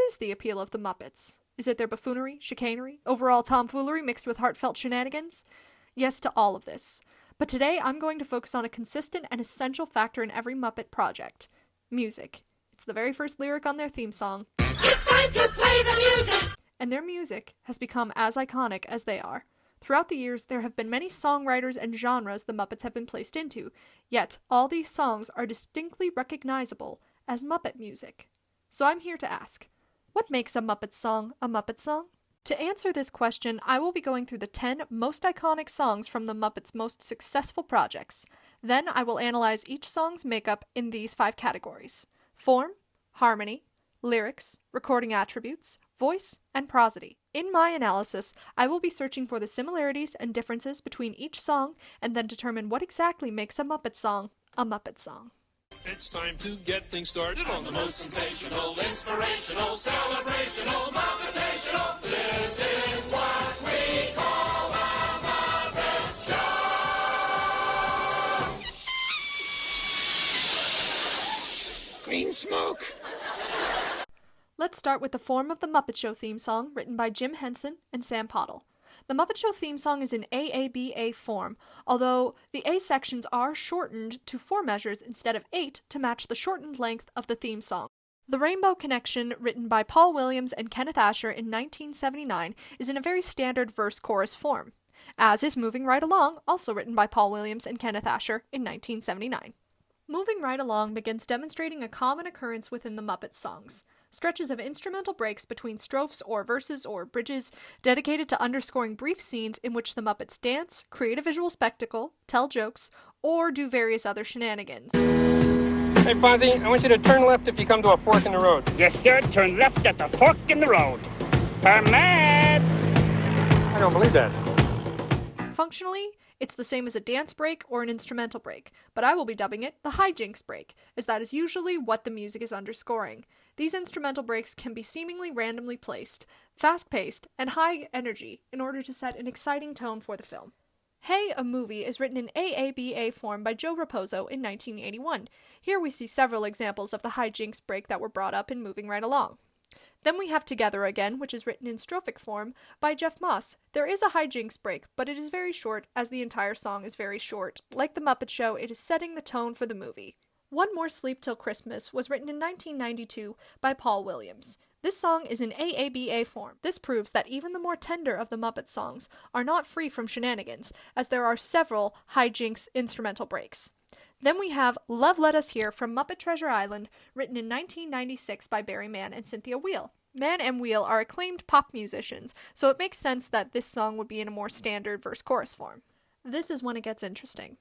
is the appeal of the Muppets? Is it their buffoonery, chicanery, overall tomfoolery mixed with heartfelt shenanigans? Yes to all of this. But today I'm going to focus on a consistent and essential factor in every Muppet project. Music. It's the very first lyric on their theme song. It's time to play the music! And their music has become as iconic as they are. Throughout the years, there have been many songwriters and genres the Muppets have been placed into, yet all these songs are distinctly recognizable as Muppet music. So I'm here to ask, what makes a Muppet song a Muppet song? To answer this question, I will be going through the 10 most iconic songs from the Muppets' most successful projects. Then I will analyze each song's makeup in these 5 categories: form, harmony, lyrics, recording attributes, voice, and prosody. In my analysis, I will be searching for the similarities and differences between each song and then determine what exactly makes a Muppet song a Muppet song. It's time to get things started on the most sensational, inspirational, celebrational, Muppetational. This is what we call a Muppet Show! Green smoke! Let's start with the form of the Muppet Show theme song, written by Jim Henson and Sam Pottle. The Muppet Show theme song is in AABA form, although the A sections are shortened to 4 measures instead of 8 to match the shortened length of the theme song. The Rainbow Connection, written by Paul Williams and Kenneth Asher in 1979, is in a very standard verse-chorus form, as is Moving Right Along, also written by Paul Williams and Kenneth Asher in 1979. Moving Right Along begins demonstrating a common occurrence within the Muppet songs. Stretches of instrumental breaks between strophes or verses or bridges dedicated to underscoring brief scenes in which the Muppets dance, create a visual spectacle, tell jokes, or do various other shenanigans. Hey, Fozzie, I want you to turn left if you come to a fork in the road. Yes, sir. Turn left at the fork in the road. Permit! I don't believe that. Functionally, it's the same as a dance break or an instrumental break, but I will be dubbing it the hijinks break, as that is usually what the music is underscoring. These instrumental breaks can be seemingly randomly placed, fast-paced, and high energy in order to set an exciting tone for the film. Hey, a Movie is written in AABA form by Joe Raposo in 1981. Here we see several examples of the hijinks break that were brought up in Moving Right Along. Then we have Together Again, which is written in strophic form by Jeff Moss. There is a hijinks break, but it is very short, as the entire song is very short. Like The Muppet Show, it is setting the tone for the movie. One More Sleep Till Christmas was written in 1992 by Paul Williams. This song is in AABA form. This proves that even the more tender of the Muppet songs are not free from shenanigans, as there are several hijinks instrumental breaks. Then we have Love Let Us Hear from Muppet Treasure Island, written in 1996 by Barry Mann and Cynthia Weil. Mann and Weil are acclaimed pop musicians, so it makes sense that this song would be in a more standard verse-chorus form. This is when it gets interesting.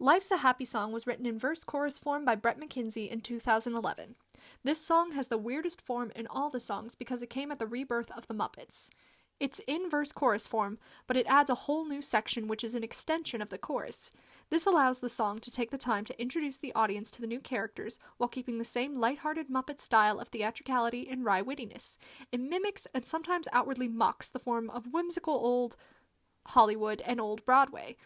Life's a Happy Song was written in verse-chorus form by Brett McKinsey in 2011. This song has the weirdest form in all the songs because it came at the rebirth of the Muppets. It's in verse-chorus form, but it adds a whole new section which is an extension of the chorus. This allows the song to take the time to introduce the audience to the new characters while keeping the same lighthearted Muppet style of theatricality and wry wittiness. It mimics and sometimes outwardly mocks the form of whimsical old Hollywood and old Broadway,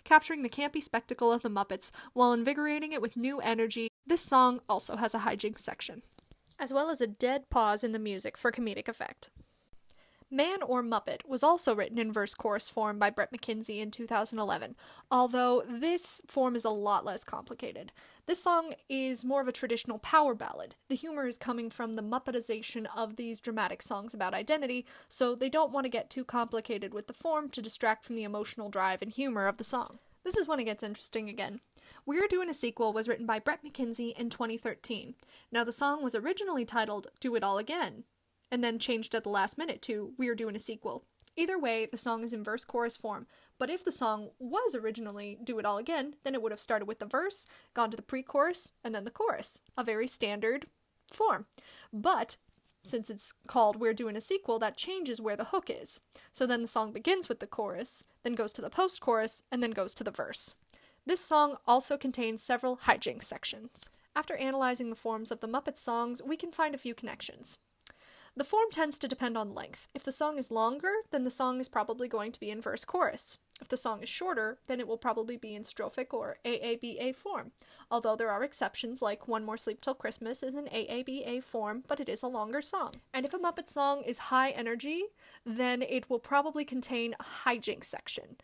capturing the campy spectacle of the Muppets while invigorating it with new energy. This song also has a hijinks section, as well as a dead pause in the music for comedic effect. Man or Muppet was also written in verse-chorus form by Brett McKinsey in 2011, although this form is a lot less complicated. This song is more of a traditional power ballad. The humor is coming from the Muppetization of these dramatic songs about identity, so they don't want to get too complicated with the form to distract from the emotional drive and humor of the song. This is when it gets interesting again. We're Doing a Sequel was written by Brett McKinsey in 2013. Now, the song was originally titled Do It All Again, and then changed at the last minute to We're Doing a Sequel. Either way, the song is in verse-chorus form, but if the song was originally Do It All Again, then it would have started with the verse, gone to the pre-chorus, and then the chorus, a very standard form. But since it's called We're Doing a Sequel, that changes where the hook is. So then the song begins with the chorus, then goes to the post-chorus, and then goes to the verse. This song also contains several hijinks sections. After analyzing the forms of the Muppet songs, we can find a few connections. The form tends to depend on length. If the song is longer, then the song is probably going to be in verse-chorus. If the song is shorter, then it will probably be in strophic or AABA form, although there are exceptions like One More Sleep Till Christmas is an AABA form, but it is a longer song. And if a Muppet song is high energy, then it will probably contain a hijinks section.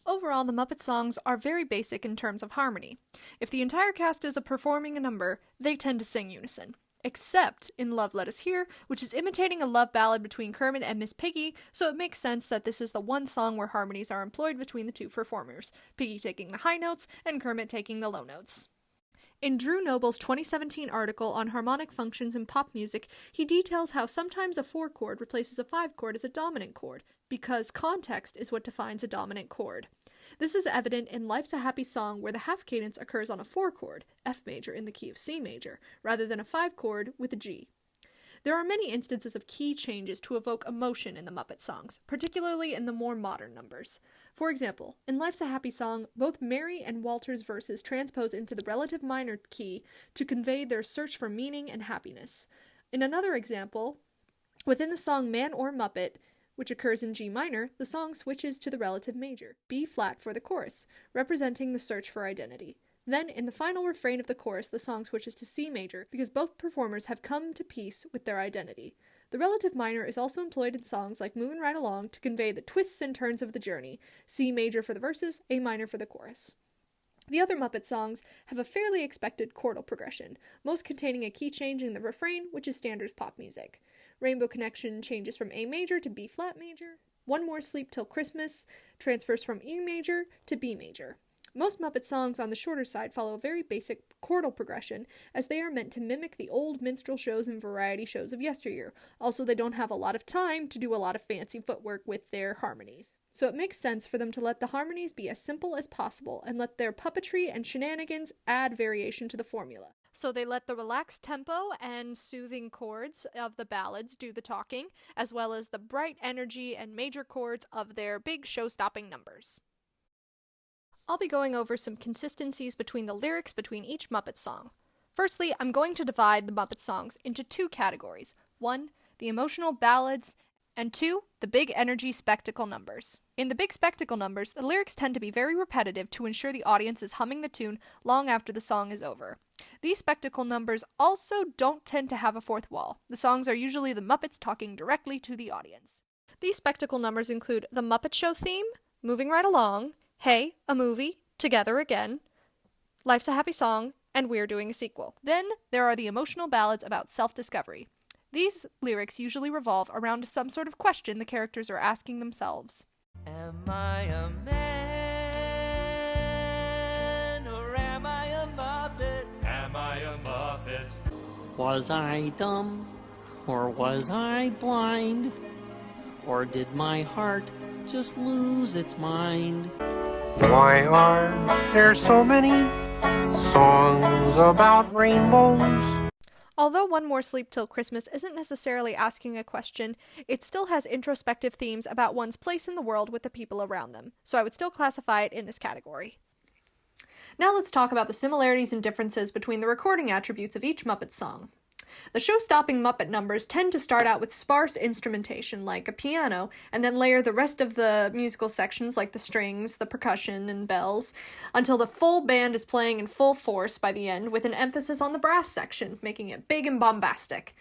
Overall, the Muppet songs are very basic in terms of harmony. If the entire cast is performing a number, they tend to sing unison. Except in Love Let Us Hear, which is imitating a love ballad between Kermit and Miss Piggy, so it makes sense that this is the one song where harmonies are employed between the two performers, Piggy taking the high notes and Kermit taking the low notes. In Drew Noble's 2017 article on harmonic functions in pop music, he details how sometimes a 4 chord replaces a 5 chord as a dominant chord, because context is what defines a dominant chord. This is evident in Life's a Happy Song, where the half cadence occurs on a 4 chord, F major in the key of C major, rather than a 5 chord with a G. There are many instances of key changes to evoke emotion in the Muppet songs, particularly in the more modern numbers. For example, in Life's a Happy Song, both Mary and Walter's verses transpose into the relative minor key to convey their search for meaning and happiness. In another example, within the song Man or Muppet, which occurs in G minor, the song switches to the relative major, B flat for the chorus, representing the search for identity. Then, in the final refrain of the chorus, the song switches to C major, because both performers have come to peace with their identity. The relative minor is also employed in songs like Movin' Right Along to convey the twists and turns of the journey, C major for the verses, A minor for the chorus. The other Muppet songs have a fairly expected chordal progression, most containing a key change in the refrain, which is standard pop music. Rainbow Connection changes from A major to B flat major. One More Sleep Till Christmas transfers from E major to B major. Most Muppet songs on the shorter side follow a very basic chordal progression, as they are meant to mimic the old minstrel shows and variety shows of yesteryear. Also, they don't have a lot of time to do a lot of fancy footwork with their harmonies. So it makes sense for them to let the harmonies be as simple as possible, and let their puppetry and shenanigans add variation to the formula. So they let the relaxed tempo and soothing chords of the ballads do the talking, as well as the bright energy and major chords of their big show-stopping numbers. I'll be going over some consistencies between the lyrics between each Muppet song. Firstly, I'm going to divide the Muppet songs into 2 categories. 1, the emotional ballads, and 2, the big energy spectacle numbers. In the big spectacle numbers, the lyrics tend to be very repetitive to ensure the audience is humming the tune long after the song is over. These spectacle numbers also don't tend to have a fourth wall. The songs are usually the Muppets talking directly to the audience. These spectacle numbers include The Muppet Show theme, Moving Right Along, Hey, a Movie, Together Again, Life's a Happy Song, and We're Doing a Sequel. Then there are the emotional ballads about self-discovery. These lyrics usually revolve around some sort of question the characters are asking themselves. Am I a man, or am I a Muppet? Am I a Muppet? Was I dumb, or was I blind? Or did my heart just lose its mind? Why are there so many songs about rainbows? Although One More Sleep Till Christmas isn't necessarily asking a question, it still has introspective themes about one's place in the world with the people around them, so I would still classify it in this category. Now let's talk about the similarities and differences between the recording attributes of each Muppet song. The show-stopping Muppet numbers tend to start out with sparse instrumentation, like a piano, and then layer the rest of the musical sections, like the strings, the percussion, and bells, until the full band is playing in full force by the end, with an emphasis on the brass section, making it big and bombastic.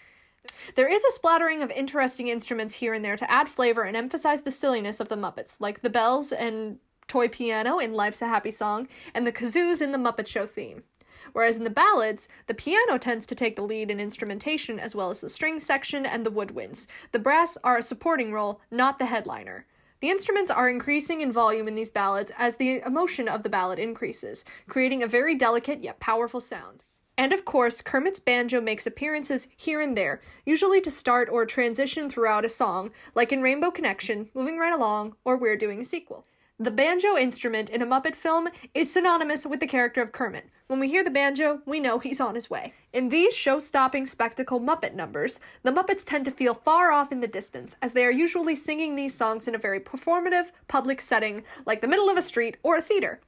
There is a splattering of interesting instruments here and there to add flavor and emphasize the silliness of the Muppets, like the bells and toy piano in Life's a Happy Song, and the kazoos in the Muppet Show theme. Whereas in the ballads, the piano tends to take the lead in instrumentation as well as the string section and the woodwinds. The brass are a supporting role, not the headliner. The instruments are increasing in volume in these ballads as the emotion of the ballad increases, creating a very delicate yet powerful sound. And of course, Kermit's banjo makes appearances here and there, usually to start or transition throughout a song, like in Rainbow Connection, Moving Right Along, or We're Doing a Sequel. The banjo instrument in a Muppet film is synonymous with the character of Kermit. When we hear the banjo, we know he's on his way. In these show-stopping spectacle Muppet numbers, the Muppets tend to feel far off in the distance, as they are usually singing these songs in a very performative, public setting, like the middle of a street or a theater.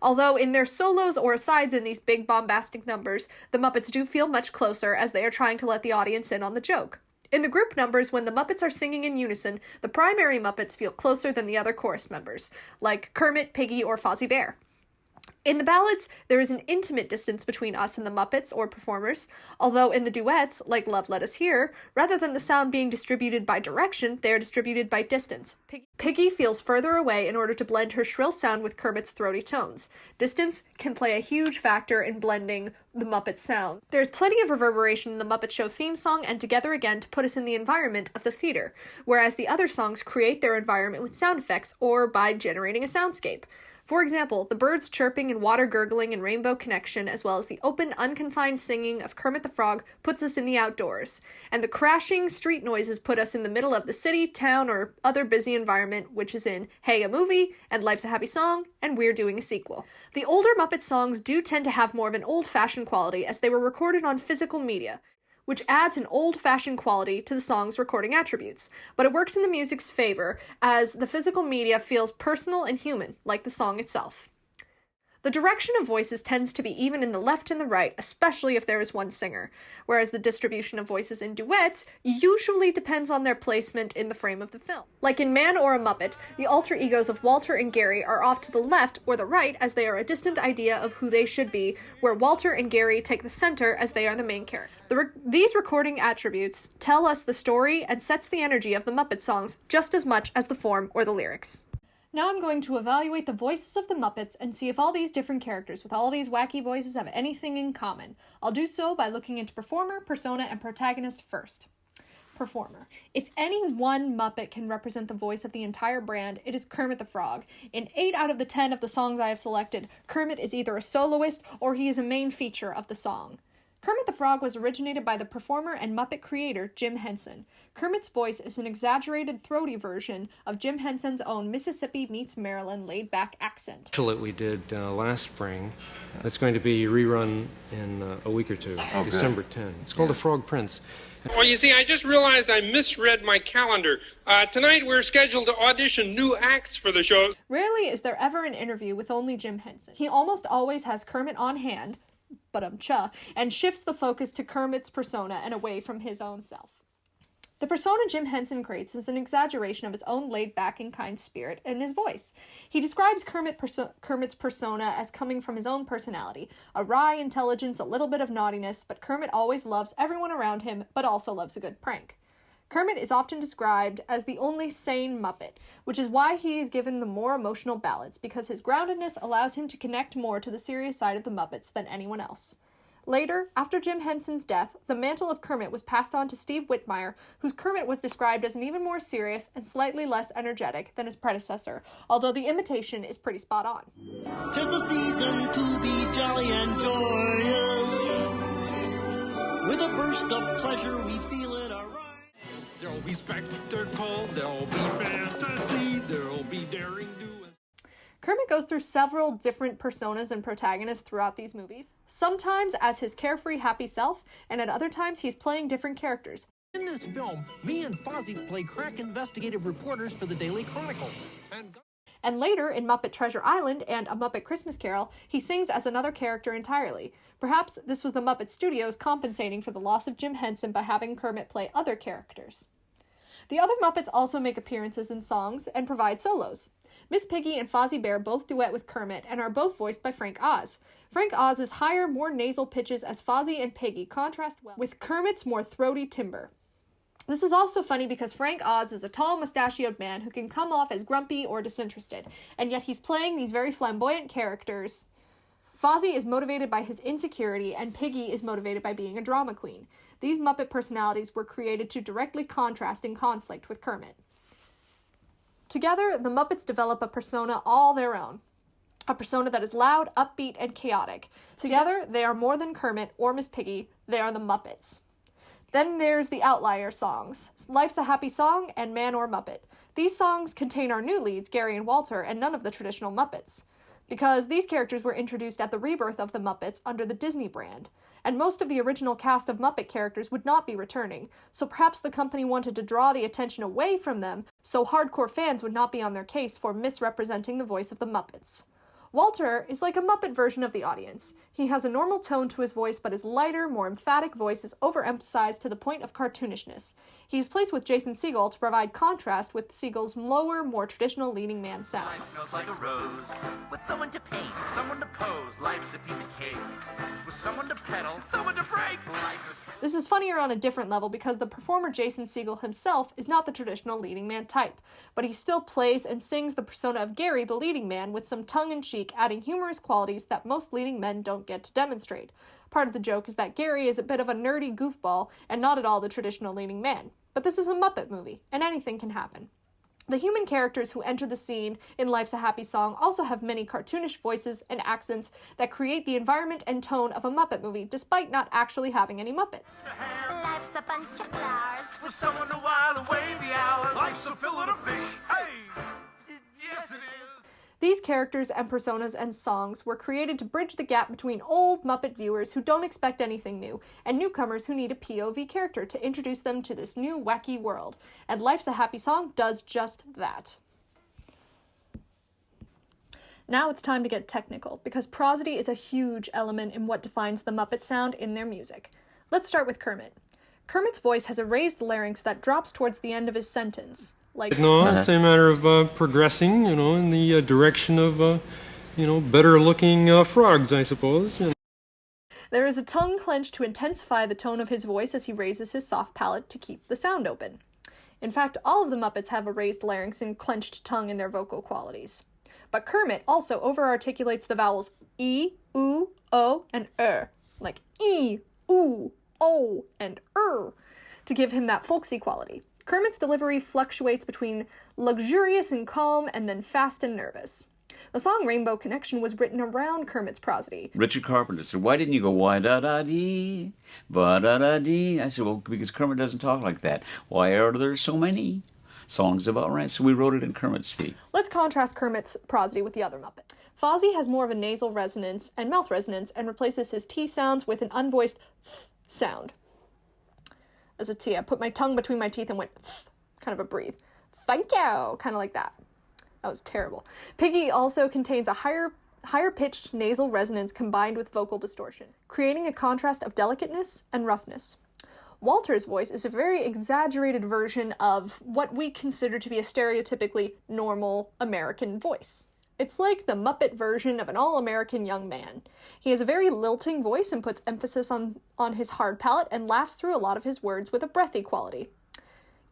Although in their solos or asides in these big bombastic numbers, the Muppets do feel much closer as they are trying to let the audience in on the joke. In the group numbers, when the Muppets are singing in unison, the primary Muppets feel closer than the other chorus members, like Kermit, Piggy, or Fozzie Bear. In the ballads, there is an intimate distance between us and the Muppets, or performers, although in the duets, like Love Let Us Hear, rather than the sound being distributed by direction, they are distributed by distance. Piggy feels further away in order to blend her shrill sound with Kermit's throaty tones. Distance can play a huge factor in blending the Muppet sound. There is plenty of reverberation in the Muppet Show theme song and Together Again to put us in the environment of the theater, whereas the other songs create their environment with sound effects or by generating a soundscape. For example, the birds chirping and water gurgling in Rainbow Connection, as well as the open, unconfined singing of Kermit the Frog, puts us in the outdoors, and the crashing street noises put us in the middle of the city, town, or other busy environment, which is in Hey, a Movie, and Life's a Happy Song, and We're Doing a Sequel. The older Muppet songs do tend to have more of an old-fashioned quality, as they were recorded on physical media, which adds an old-fashioned quality to the song's recording attributes, but it works in the music's favor, as the physical media feels personal and human, like the song itself. The direction of voices tends to be even in the left and the right, especially if there is one singer, whereas the distribution of voices in duets usually depends on their placement in the frame of the film. Like in Man or a Muppet, the alter egos of Walter and Gary are off to the left or the right as they are a distant idea of who they should be, where Walter and Gary take the center as they are the main character. These recording attributes tell us the story and sets the energy of the Muppet songs just as much as the form or the lyrics. Now I'm going to evaluate the voices of the Muppets and see if all these different characters with all these wacky voices have anything in common. I'll do so by looking into performer, persona, and protagonist first. Performer. If any one Muppet can represent the voice of the entire brand, it is Kermit the Frog. In 8 out of the 10 of the songs I have selected, Kermit is either a soloist or he is a main feature of the song. Kermit the Frog was originated by the performer and Muppet creator Jim Henson. Kermit's voice is an exaggerated, throaty version of Jim Henson's own Mississippi meets Maryland laid-back accent. That we did last spring. It's going to be rerun in a week or two, December 10. It's called The Frog Prince. Well, you see, I just realized I misread my calendar. Tonight we're scheduled to audition new acts for the show. Rarely is there ever an interview with only Jim Henson. He almost always has Kermit on hand, and shifts the focus to Kermit's persona and away from his own self. The persona Jim Henson creates is an exaggeration of his own laid-back and kind spirit in his voice. He describes Kermit's persona as coming from his own personality, a wry intelligence, a little bit of naughtiness, but Kermit always loves everyone around him, but also loves a good prank. Kermit is often described as the only sane Muppet, which is why he is given the more emotional ballads, because his groundedness allows him to connect more to the serious side of the Muppets than anyone else. Later, after Jim Henson's death, the mantle of Kermit was passed on to Steve Whitmire, whose Kermit was described as an even more serious and slightly less energetic than his predecessor, although the imitation is pretty spot on. 'Tis a season to be jolly and joyous. With a burst of pleasure we feel it arise. There'll be spectacle, there'll be fantasy, there'll be daring do. Kermit goes through several different personas and protagonists throughout these movies, sometimes as his carefree, happy self, and at other times he's playing different characters. In this film, me and Fozzie play crack investigative reporters for the Daily Chronicle. And later, in Muppet Treasure Island and A Muppet Christmas Carol, he sings as another character entirely. Perhaps this was the Muppet Studios compensating for the loss of Jim Henson by having Kermit play other characters. The other Muppets also make appearances in songs and provide solos. Miss Piggy and Fozzie Bear both duet with Kermit and are both voiced by Frank Oz. Frank Oz's higher, more nasal pitches as Fozzie and Piggy contrast well with Kermit's more throaty timbre. This is also funny because Frank Oz is a tall, mustachioed man who can come off as grumpy or disinterested, and yet he's playing these very flamboyant characters. Fozzie is motivated by his insecurity, and Piggy is motivated by being a drama queen. These Muppet personalities were created to directly contrast in conflict with Kermit. Together, the Muppets develop a persona all their own. A persona that is loud, upbeat, and chaotic. Together, they are more than Kermit or Miss Piggy, they are the Muppets. Then there's the outlier songs, Life's a Happy Song and Man or Muppet. These songs contain our new leads, Gary and Walter, and none of the traditional Muppets, because these characters were introduced at the rebirth of the Muppets under the Disney brand, and most of the original cast of Muppet characters would not be returning, so perhaps the company wanted to draw the attention away from them so hardcore fans would not be on their case for misrepresenting the voice of the Muppets. Walter is like a Muppet version of the audience. He has a normal tone to his voice, but his lighter, more emphatic voice is overemphasized to the point of cartoonishness. He is placed with Jason Segel to provide contrast with Segel's lower, more traditional leading man sound. Life smells like a rose, with someone to paint, someone to pose. Life's a piece of cake, with someone to pedal, someone to break. This is funnier on a different level because the performer Jason Segel himself is not the traditional leading man type, but he still plays and sings the persona of Gary, the leading man, with some tongue-in-cheek, adding humorous qualities that most leading men don't get to demonstrate. Part of the joke is that Gary is a bit of a nerdy goofball and not at all the traditional leading man. But this is a Muppet movie, and anything can happen. The human characters who enter the scene in Life's a Happy Song also have many cartoonish voices and accents that create the environment and tone of a Muppet movie, despite not actually having any Muppets. Life's a bunch of flowers, with someone to while away the hours. Life's a fillet of fish, hey! Yes, it is. These characters and personas and songs were created to bridge the gap between old Muppet viewers who don't expect anything new, and newcomers who need a POV character to introduce them to this new wacky world. And Life's a Happy Song does just that. Now it's time to get technical, because prosody is a huge element in what defines the Muppet sound in their music. Let's start with Kermit. Kermit's voice has a raised larynx that drops towards the end of his sentence. No, it's a matter of progressing, in the direction of, better-looking frogs, I suppose. There is a tongue clench to intensify the tone of his voice as he raises his soft palate to keep the sound open. In fact, all of the Muppets have a raised larynx and clenched tongue in their vocal qualities. But Kermit also over-articulates the vowels E, oo, O, and like E, oo, O, and to give him that folksy quality. Kermit's delivery fluctuates between luxurious and calm and then fast and nervous. The song Rainbow Connection was written around Kermit's prosody. Richard Carpenter said, why didn't you go why-da-da-dee, ba-da-da-dee? I said, well, because Kermit doesn't talk like that. Why are there so many songs about right? So we wrote it in Kermit speak. Let's contrast Kermit's prosody with the other Muppet. Fozzie has more of a nasal resonance and mouth resonance and replaces his T sounds with an unvoiced th sound. As a T, I put my tongue between my teeth and went kind of a breathe. Thank you! Kind of like that. That was terrible. Piggy also contains a higher-pitched nasal resonance combined with vocal distortion, creating a contrast of delicateness and roughness. Walter's voice is a very exaggerated version of what we consider to be a stereotypically normal American voice. It's like the Muppet version of an all-American young man. He has a very lilting voice and puts emphasis on his hard palate and laughs through a lot of his words with a breathy quality.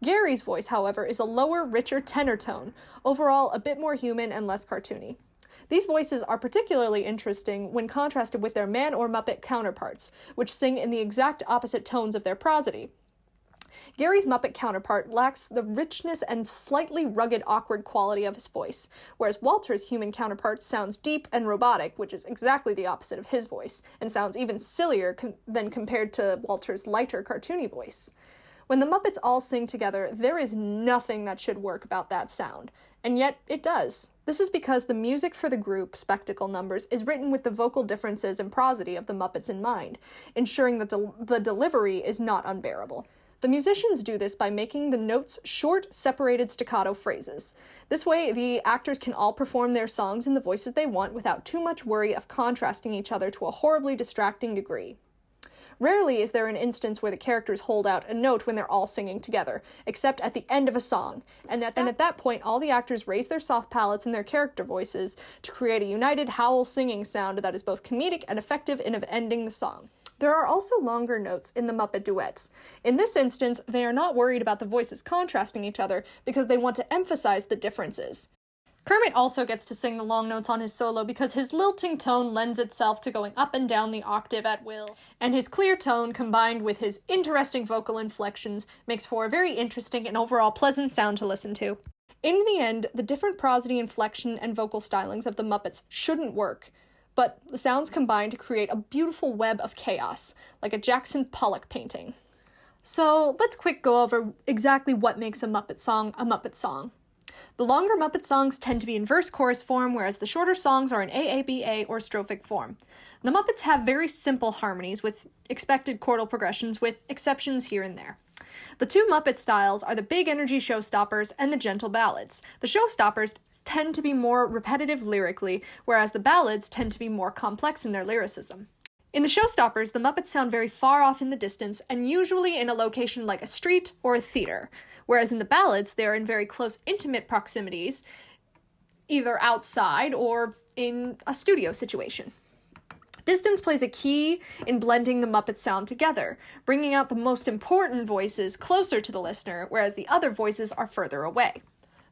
Gary's voice, however, is a lower, richer tenor tone, overall a bit more human and less cartoony. These voices are particularly interesting when contrasted with their man or Muppet counterparts, which sing in the exact opposite tones of their prosody. Gary's Muppet counterpart lacks the richness and slightly rugged, awkward quality of his voice, whereas Walter's human counterpart sounds deep and robotic, which is exactly the opposite of his voice, and sounds even sillier than compared to Walter's lighter, cartoony voice. When the Muppets all sing together, there is nothing that should work about that sound, and yet it does. This is because the music for the group spectacle numbers is written with the vocal differences and prosody of the Muppets in mind, ensuring that the delivery is not unbearable. The musicians do this by making the notes short, separated staccato phrases. This way, the actors can all perform their songs in the voices they want without too much worry of contrasting each other to a horribly distracting degree. Rarely is there an instance where the characters hold out a note when they're all singing together, except at the end of a song, and at that point all the actors raise their soft palates and their character voices to create a united howl singing sound that is both comedic and effective in ending the song. There are also longer notes in the Muppet duets. In this instance, they are not worried about the voices contrasting each other because they want to emphasize the differences. Kermit also gets to sing the long notes on his solo because his lilting tone lends itself to going up and down the octave at will, and his clear tone combined with his interesting vocal inflections makes for a very interesting and overall pleasant sound to listen to. In the end, the different prosody, inflection, and vocal stylings of the Muppets shouldn't work, but the sounds combine to create a beautiful web of chaos, like a Jackson Pollock painting. So let's quick go over exactly what makes a Muppet song a Muppet song. The longer Muppet songs tend to be in verse-chorus form, whereas the shorter songs are in AABA or strophic form. The Muppets have very simple harmonies with expected chordal progressions, with exceptions here and there. The two Muppet styles are the big energy showstoppers and the gentle ballads. The showstoppers tend to be more repetitive lyrically, whereas the ballads tend to be more complex in their lyricism. In the showstoppers, the Muppets sound very far off in the distance and usually in a location like a street or a theater, whereas in the ballads, they are in very close, intimate proximities, either outside or in a studio situation. Distance plays a key in blending the Muppets sound together, bringing out the most important voices closer to the listener, whereas the other voices are further away.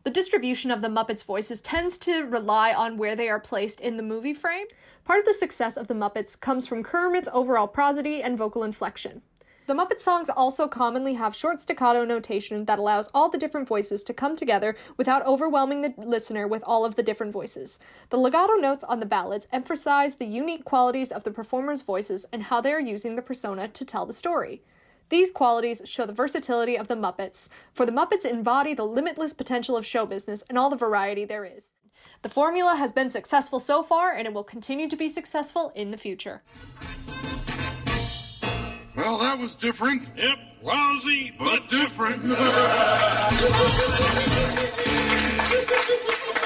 The distribution of the Muppets' voices tends to rely on where they are placed in the movie frame. Part of the success of the Muppets comes from Kermit's overall prosody and vocal inflection. The Muppet songs also commonly have short staccato notation that allows all the different voices to come together without overwhelming the listener with all of the different voices. The legato notes on the ballads emphasize the unique qualities of the performers' voices and how they are using the persona to tell the story. These qualities show the versatility of the Muppets, for the Muppets embody the limitless potential of show business and all the variety there is. The formula has been successful so far, and it will continue to be successful in the future. Well, that was different. Yep, lousy, but different.